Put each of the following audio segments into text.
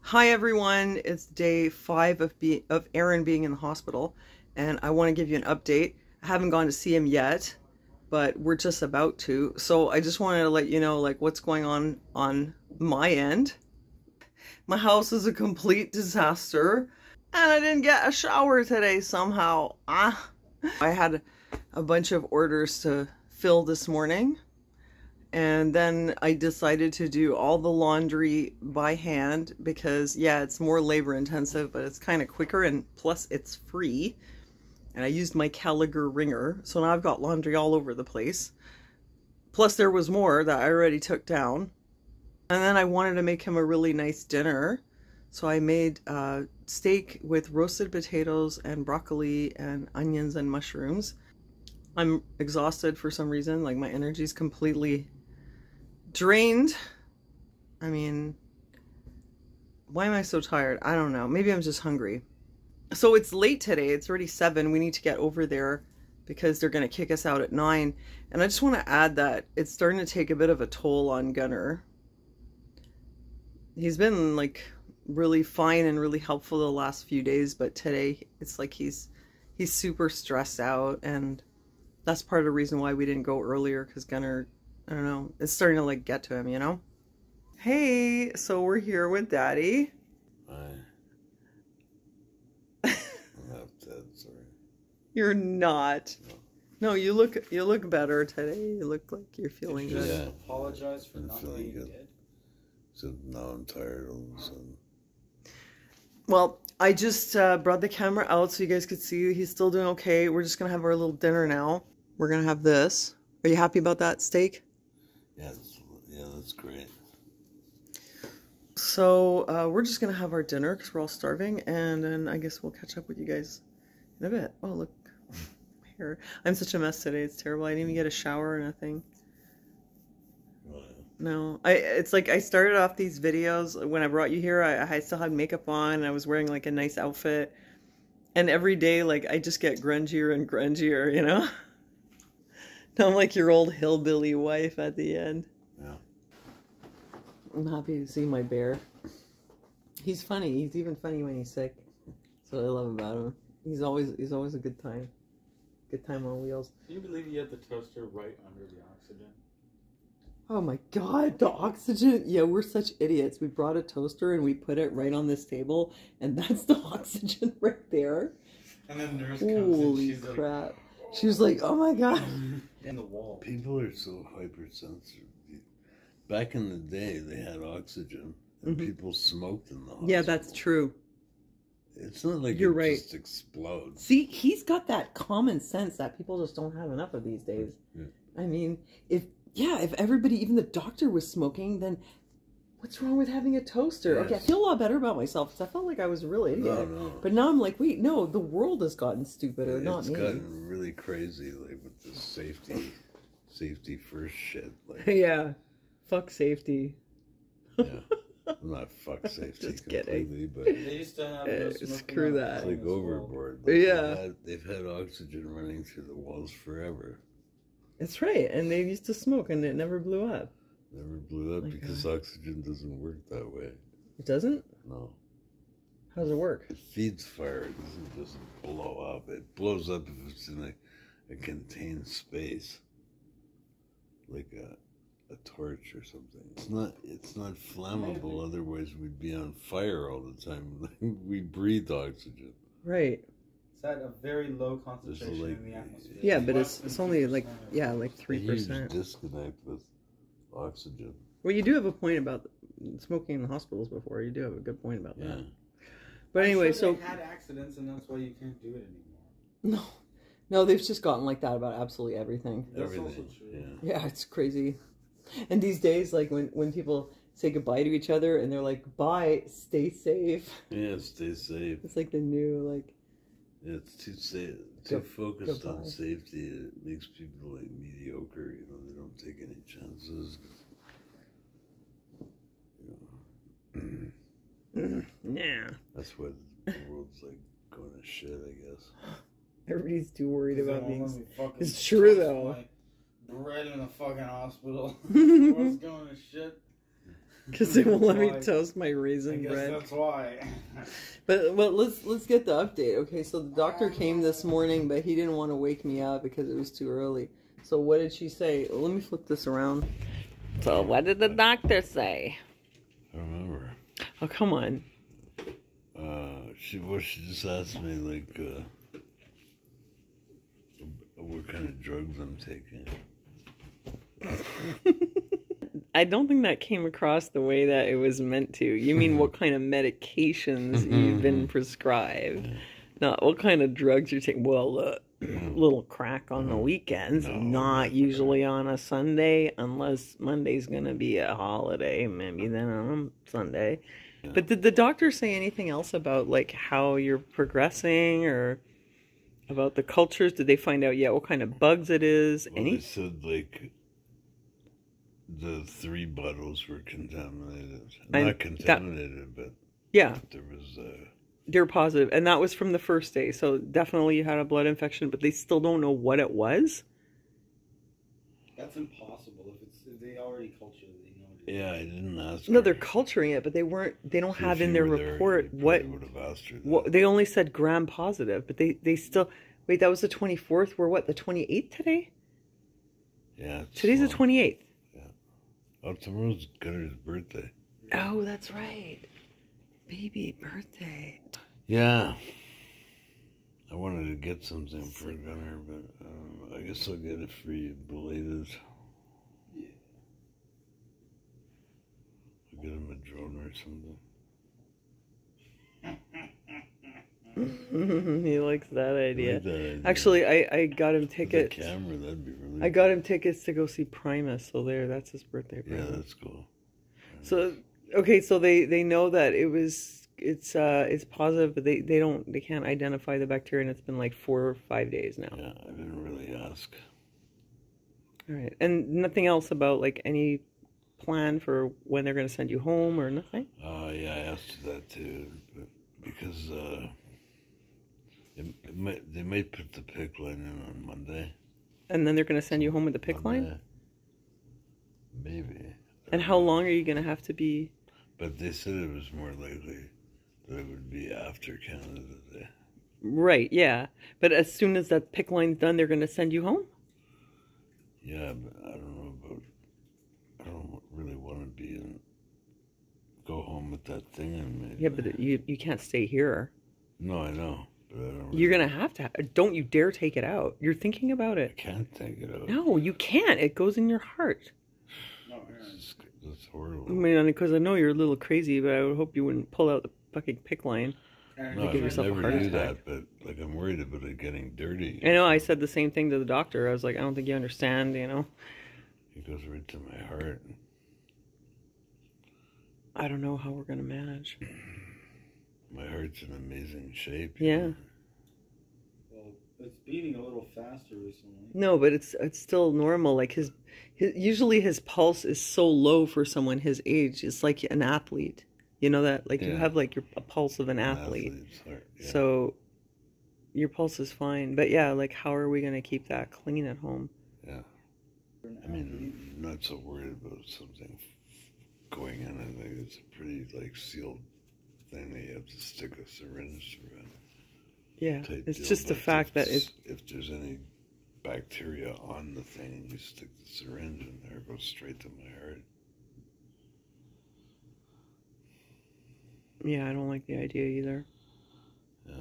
Hi everyone, it's day 5 of Aaron being in the hospital, and I want to give you an update. I haven't gone to see him yet, but we're just about to. So I just wanted to let you know like what's going on my end. My house is a complete disaster, and I didn't get a shower today somehow. I had a bunch of orders to fill this morning. And then I decided to do all the laundry by hand because, yeah, it's more labor intensive, but it's kind of quicker, and plus it's free. And I used my Caliger wringer, so now I've got laundry all over the place. Plus there was more that I already took down. And then I wanted to make him a really nice dinner. So I made steak with roasted potatoes and broccoli and onions and mushrooms. I'm exhausted for some reason, like my energy's completely drained. I mean, why am I so tired? I don't know. Maybe I'm just hungry. So it's late today. It's already 7. We need to get over there because they're going to kick us out at 9. And I just want to add that it's starting to take a bit of a toll on Gunner. He's been like really fine and really helpful the last few days, but today it's like he's super stressed out, and that's part of the reason why we didn't go earlier, because Gunner, I don't know, it's starting to like get to him, you know? Hey, so we're here with Daddy. Hi. I'm not dead, sorry. You're not. No, you look better today. You look like you're feeling good. Yeah. Apologize for not feeling being good. dead. So now I'm tired all of a sudden. Well, I just brought the camera out so you guys could see he's still doing okay. We're just gonna have our little dinner now. We're gonna have this. Are you happy about that steak? Yeah, that's great. So we're just gonna have our dinner because we're all starving, and then I guess we'll catch up with you guys in a bit. Oh, look, my hair. I'm such a mess today. It's terrible. I didn't even get a shower or nothing. No, it's like I started off these videos when I brought you here. I still had makeup on, and I was wearing like a nice outfit, and every day like I just get grungier and grungier, you know. Now I'm like your old hillbilly wife at the end. Yeah. I'm happy to see my bear. He's funny. He's even funny when he's sick. That's what I love about him. He's always a good time. Good time on wheels. Can you believe you had the toaster right under the oxygen? Oh my god, the oxygen. Yeah, we're such idiots. We brought a toaster and we put it right on this table, and that's the oxygen right there. And then nurse comes Holy and she's crap. like... She was like, oh my god. In the wall. People are so hypersensitive. Back in the day, they had oxygen, and people smoked in the hospital. Yeah, that's true. It's not like You're it right. just explodes. See, he's got that common sense that people just don't have enough of these days. Yeah. I mean, if everybody, even the doctor was smoking, then what's wrong with having a toaster? Yes. Okay, I feel a lot better about myself because I felt like I was a real idiot. No. But now I'm like, wait, no, the world has gotten stupider, not It's me. gotten really crazy, like with the safety first shit. Like, Yeah, fuck safety. yeah. Not fuck safety Just completely, kidding. but They used to have no smoking screw on that. it's the like plane as well. overboard. Like Yeah. they've had oxygen running through the walls forever. That's right, and they used to smoke and it never blew up. Never blew up My because oxygen doesn't work that way. It doesn't? No. How does it work? It feeds fire. It doesn't just blow up. It blows up if it's in a contained space. Like a torch or something. It's not flammable, otherwise we'd be on fire all the time. We breathe oxygen. Right. It's at a very low concentration like- in the atmosphere. Yeah, but Less it's than only like, 2%. yeah, like A huge 3%. disconnect with oxygen. Well, you do have a point about smoking in the hospitals before. You do have a good point about Yeah. that. But anyway, I'm sure so... they had accidents and that's why you can't do it anymore. No, they've just gotten like that about absolutely everything. That's also Everything. true. Yeah. Yeah, it's crazy. And these days, like when people say goodbye to each other and they're like, bye, stay safe. Yeah, stay safe. It's like the new, like... It's too focused goodbye. on safety. It makes people like mediocre. You know, they don't take any chances. You know. Nah. That's why the world's like going to shit, I guess. Everybody's too worried about They being... won't let me fucking It's true, touch though. my bread in the fucking hospital. What's going to shit? Because they won't let me Why? toast my I raisin guess bread. that's why. But let's get the update. Okay, so the doctor came this morning, but he didn't want to wake me up because it was too early. So what did she say? Let me flip this around. So what did the doctor say? I remember. Oh, come on. She just asked me like what kind of drugs I'm taking. I don't think that came across the way that it was meant to. You mean what kind of medications you've been prescribed, not what kind of drugs you're taking. Well, little crack on the weekends, not usually on a Sunday, unless Monday's going to be a holiday, maybe then on a Sunday. Yeah. But did the doctor say anything else about like how you're progressing or about the cultures? Did they find out yet what kind of bugs it is? Well, they said like the 3 bottles were contaminated. Not contaminated, but yeah, there was they're positive, and that was from the first day. So definitely you had a blood infection, but they still don't know what it was. That's impossible. If they already cultured it, they know it. yeah, I didn't ask No, her. they're culturing it, but they don't So have if in you their were there, report you what. probably would have asked her that. What they only said gram positive, but they still wait. That was the 24th. We're what, the 28th today? Yeah, it's Today's the slow. 28th. Oh, tomorrow's Gunner's birthday. Oh, that's right. Baby birthday. Yeah. I wanted to get something for Gunner, but I guess I'll get it for you belated. Yeah. I'll get him a drone or something. He likes that I idea. like that idea. Actually, I got him With a tickets. camera, that'd be really I got him tickets to go see Primus. So that's his birthday Yeah, present. that's cool. So okay, so they know that it's positive, but they can't identify the bacteria, and it's been like 4 or 5 days now. Yeah, I didn't really ask. All right, and nothing else about like any plan for when they're going to send you home or nothing? Yeah, I asked you that too, but because they might put the PICC line in on Monday. And then they're going to send you home with the PICC line? Monday. Maybe. And how long are you going to have to be? But they said it was more likely that it would be after Canada Day. Right, yeah. But as soon as that PICC line's done, they're going to send you home? Yeah, but I don't know about. I don't really want to go home with that thing in me. Yeah, but you can't stay here. No, I know, but I don't. You're going to have to. Don't you dare take it out. You're thinking about I it. can't take it out. No, you can't. It goes in your heart. No, Aaron. That's horrible. I mean, because I know you're a little crazy, but I would hope you wouldn't pull out the fucking PICC line. Aaron, No, give I would yourself a never heart do attack. that, but like I'm worried about it getting dirty. I know, I said the same thing to the doctor. I was like, I don't think you understand, you know. It goes right to my heart. I don't know how we're going to manage. My heart's in amazing shape. Yeah. Well, it's beating a little faster recently. No, but it's still normal. Like his usually his pulse is so low for someone his age. It's like an athlete. You know that? Like you Yeah. have like a pulse of an athlete. Athlete's heart, yeah. So your pulse is fine. But yeah, like how are we going to keep that clean at home? Yeah. I mean, I'm not so worried about something going in. I think it's a pretty like sealed thing that you have to stick a syringe through it. Yeah. Type It's deal, just the but fact that if there's any bacteria on the thing, you stick the syringe in there, it goes straight to my heart. yeah, I don't like the idea either. Yeah.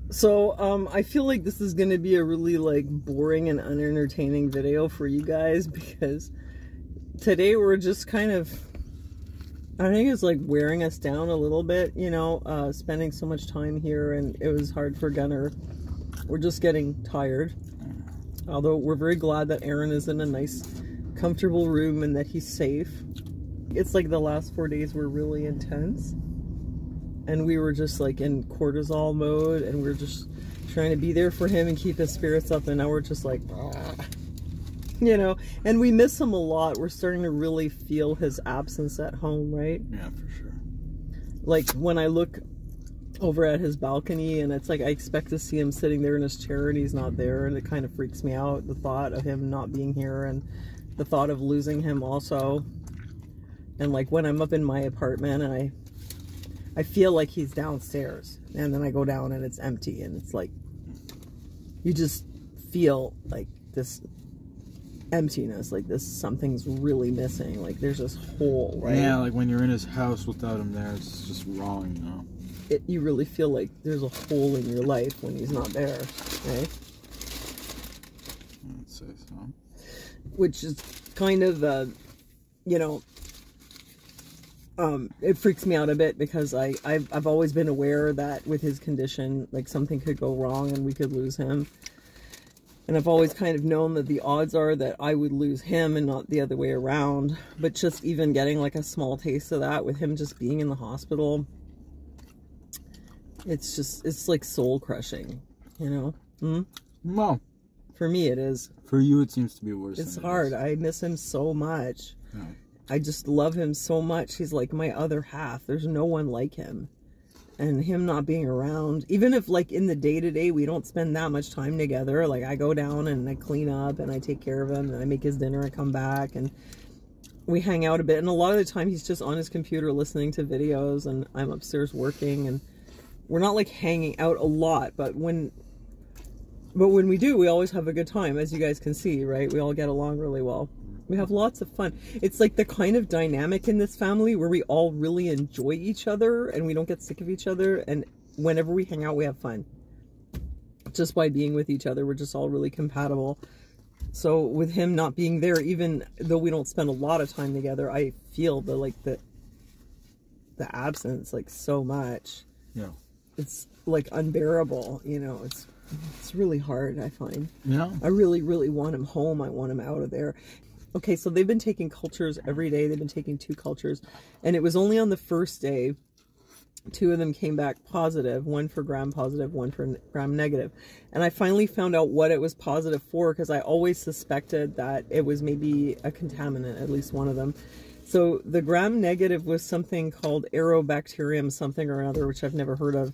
So, I feel like this is going to be a really, like, boring and unentertaining video for you guys because today we're just kind of, I think it's, like, wearing us down a little bit, you know, spending so much time here, and it was hard for Gunner. We're just getting tired. Although we're very glad that Aaron is in a nice, comfortable room and that he's safe. It's like the last 4 days were really intense. And we were just like in cortisol mode, and we're just trying to be there for him and keep his spirits up, and now we're just like, you know, and we miss him a lot. We're starting to really feel his absence at home, right? Yeah, for sure. Like when I look over at his balcony, and it's like I expect to see him sitting there in his chair, and he's not there, and it kind of freaks me out, the thought of him not being here, and the thought of losing him also. And like when I'm up in my apartment and I feel like he's downstairs, and then I go down and it's empty, and it's like, you just feel like this emptiness, like this, something's really missing, like there's this hole, right? Yeah, like when you're in his house without him there, it's just wrong, you know? You really feel like there's a hole in your life when he's not there, right? I'd say so. Which is kind of, you know, it freaks me out a bit because I've always been aware that with his condition, like something could go wrong and we could lose him. And I've always kind of known that the odds are that I would lose him and not the other way around. But just even getting like a small taste of that with him just being in the hospital, it's just, it's like soul crushing, you know? Well, for me it is. For you it seems to be worse. It's hard. I miss him so much. Yeah. I just love him so much. He's like my other half. There's no one like him. And him not being around, even if like in the day-to-day we don't spend that much time together, like I go down and I clean up and I take care of him and I make his dinner and come back and we hang out a bit, and a lot of the time he's just on his computer listening to videos and I'm upstairs working, and we're not like hanging out a lot, but when we do, we always have a good time, as you guys can see, right? We all get along really well. We have lots of fun. It's like the kind of dynamic in this family where we all really enjoy each other and we don't get sick of each other. And whenever we hang out, we have fun. Just by being with each other, we're just all really compatible. So with him not being there, even though we don't spend a lot of time together, I feel the absence like so much. Yeah. It's like unbearable, you know. It's really hard, I find. Yeah. I really, really want him home. I want him out of there. Okay, so they've been taking cultures every day. They've been taking 2 cultures. And it was only on the first day, 2 of them came back positive. 1 for gram-positive, 1 for gram-negative. And I finally found out what it was positive for, because I always suspected that it was maybe a contaminant, at least one of them. So the gram-negative was something called Aerobacterium something or another, which I've never heard of,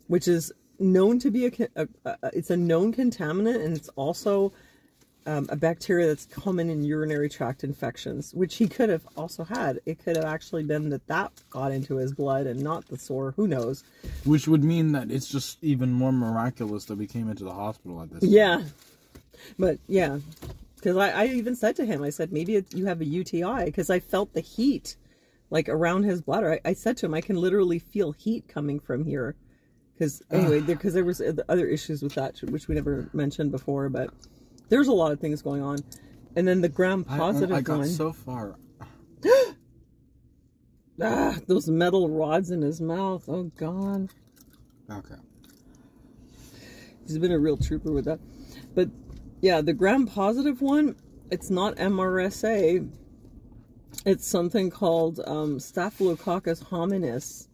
which is known to be it's a known contaminant, and it's also a bacteria that's common in urinary tract infections, which he could have also had. It could have actually been that got into his blood and not the sore. Who knows? Which would mean that it's just even more miraculous that we came into the hospital at this time. Yeah. But, yeah. Because I even said to him, I said, maybe you have a UTI, because I felt the heat, like, around his bladder. I said to him, I can literally feel heat coming from here. Because, anyway, because there was other issues with that, which we never mentioned before, but there's a lot of things going on. And then the gram-positive one. I got so far. Those metal rods in his mouth. Oh, God. Okay. He's been a real trooper with that. But, yeah, the gram-positive one, it's not MRSA. It's something called Staphylococcus hominis.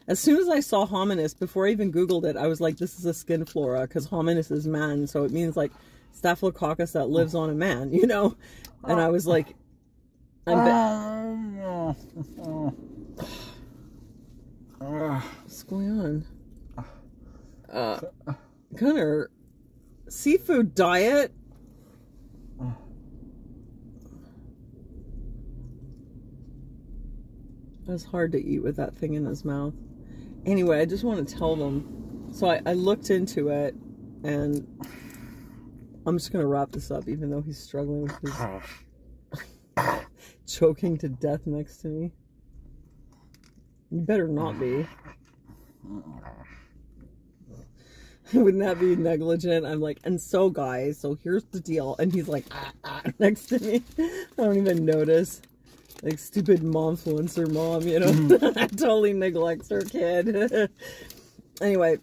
As soon as I saw hominis, before I even Googled it, I was like, this is a skin flora, because hominis is man, so it means, like, Staphylococcus that lives on a man, you know? And I was like, what's going on? Gunnar, seafood diet? That's hard to eat with that thing in his mouth. Anyway, I just want to tell them. So I looked into it, and I'm just going to wrap this up, even though he's struggling with his choking to death next to me. You better not be. Wouldn't that be negligent? I'm like, and so guys, so here's the deal. And he's like, next to me. I don't even notice. Like stupid momfluencer mom, you know, totally neglects her kid. Anyway,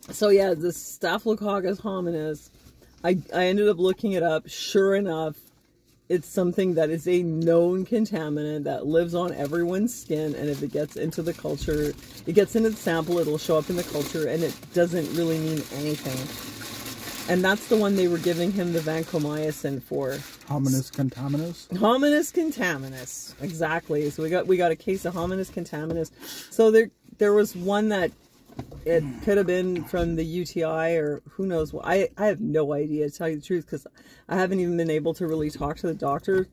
so yeah, the Staphylococcus hominis, I ended up looking it up. Sure enough, it's something that is a known contaminant that lives on everyone's skin, and if it gets into the culture, it gets into the sample, it'll show up in the culture, and it doesn't really mean anything. And that's the one they were giving him the vancomycin for. Hominis contaminus? Hominis contaminus. Exactly. So we got a case of hominis contaminus. So there was one that it could have been from the UTI or who knows what. I have no idea, to tell you the truth, because I haven't even been able to really talk to the doctor.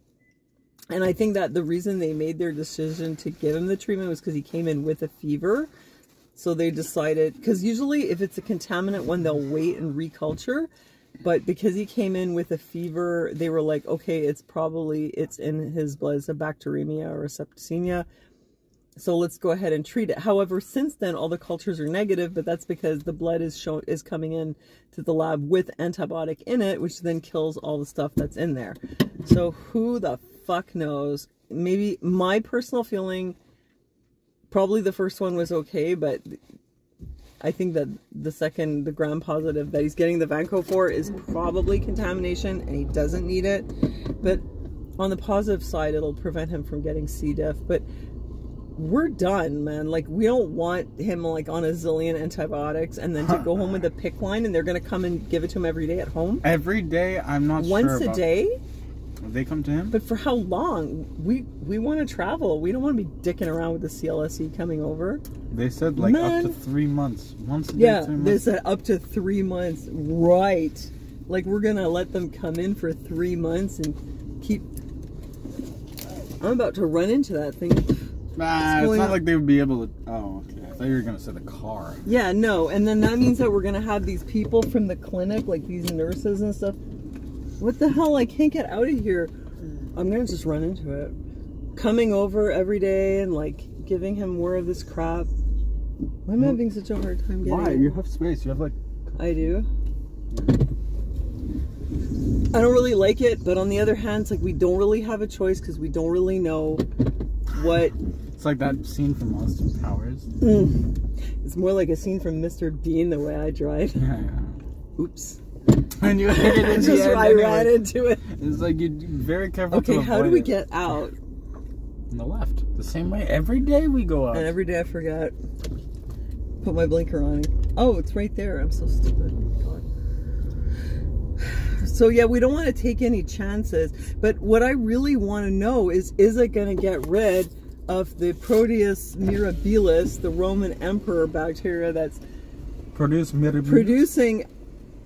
And I think that the reason they made their decision to give him the treatment was because he came in with a fever. So they decided, because usually if it's a contaminant one, they'll wait and reculture. But because he came in with a fever, they were like, okay, it's in his blood. It's a bacteremia or a septicemia. So let's go ahead and treat it. However, since then, all the cultures are negative, but that's because the blood is coming in to the lab with antibiotic in it, which then kills all the stuff that's in there. So who the fuck knows? Maybe my personal feeling, probably the first one was okay, but I think that the gram positive that he's getting the Vanco for is probably contamination, and he doesn't need it. But on the positive side, it'll prevent him from getting C. diff. But we're done, man. Like, we don't want him like on a zillion antibiotics and then to go home with a PICC line, and they're going to come and give it to him every day at home. Every day? I'm not sure. Once a day? They come to him? But for how long? We want to travel. We don't want to be dicking around with the CLSE coming over. They said like up to 3 months. Once a day, yeah, 3 months. they said up to 3 months. Right. Like, we're going to let them come in for 3 months and keep... I'm about to run into that thing. Nah, it's not like they would be able to... Oh, okay. I thought you were going to say the car. Yeah, no. And then that means that we're going to have these people from the clinic, like these nurses and stuff. What the hell? I can't get out of here. I'm going to just run into it. Coming over every day and, like, giving him more of this crap. Why am I having such a hard time getting Why? You have space. You have, like... I do. I don't really like it, but on the other hand, it's like we don't really have a choice because we don't really know what... It's like that scene from Austin Powers. It's more like a scene from Mr. Bean, the way I drive. Yeah. Oops. And you hit it in the end I anyway. ran into it. It's like you're very careful. Okay, to how do we get out? On the left. The same way every day we go out. And every day I forget. Put my blinker on. Oh, it's right there. I'm so stupid. God. So yeah, we don't want to take any chances. But what I really want to know is it going to get rid of the Proteus mirabilis, the Roman emperor bacteria that's producing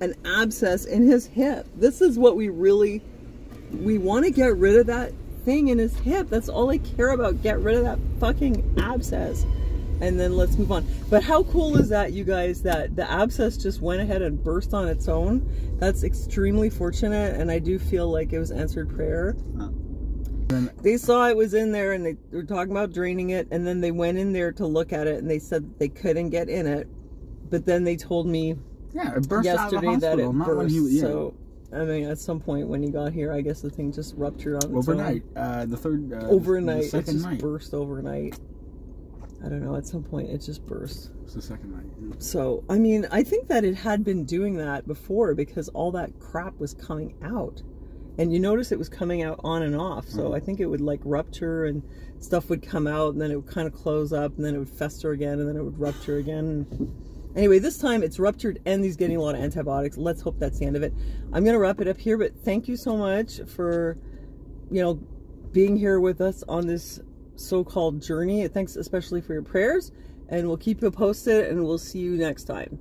an abscess in his hip? This is what we want to get rid of, that thing in his hip. That's all I care about. Get rid of that fucking abscess. And then let's move on. But how cool is that, you guys, that the abscess just went ahead and burst on its own? That's extremely fortunate, and I do feel like it was answered prayer. They saw it was in there, and they were talking about draining it, and then they went in there to look at it, and they said that they couldn't get in it. But then they told me it burst yesterday out of the hospital, that it not burst. when he, So, I mean, at some point when he got here, I guess the thing just ruptured on its overnight. own. The third overnight. The second it just night. burst overnight. I don't know. At some point, it just burst. It's the second night. Yeah. So, I mean, I think that it had been doing that before because all that crap was coming out. And you notice it was coming out on and off. So I think it would like rupture and stuff would come out, and then it would kind of close up, and then it would fester again, and then it would rupture again. Anyway, this time it's ruptured and he's getting a lot of antibiotics. Let's hope that's the end of it. I'm going to wrap it up here, but thank you so much for, you know, being here with us on this so-called journey. Thanks especially for your prayers, and we'll keep you posted, and we'll see you next time.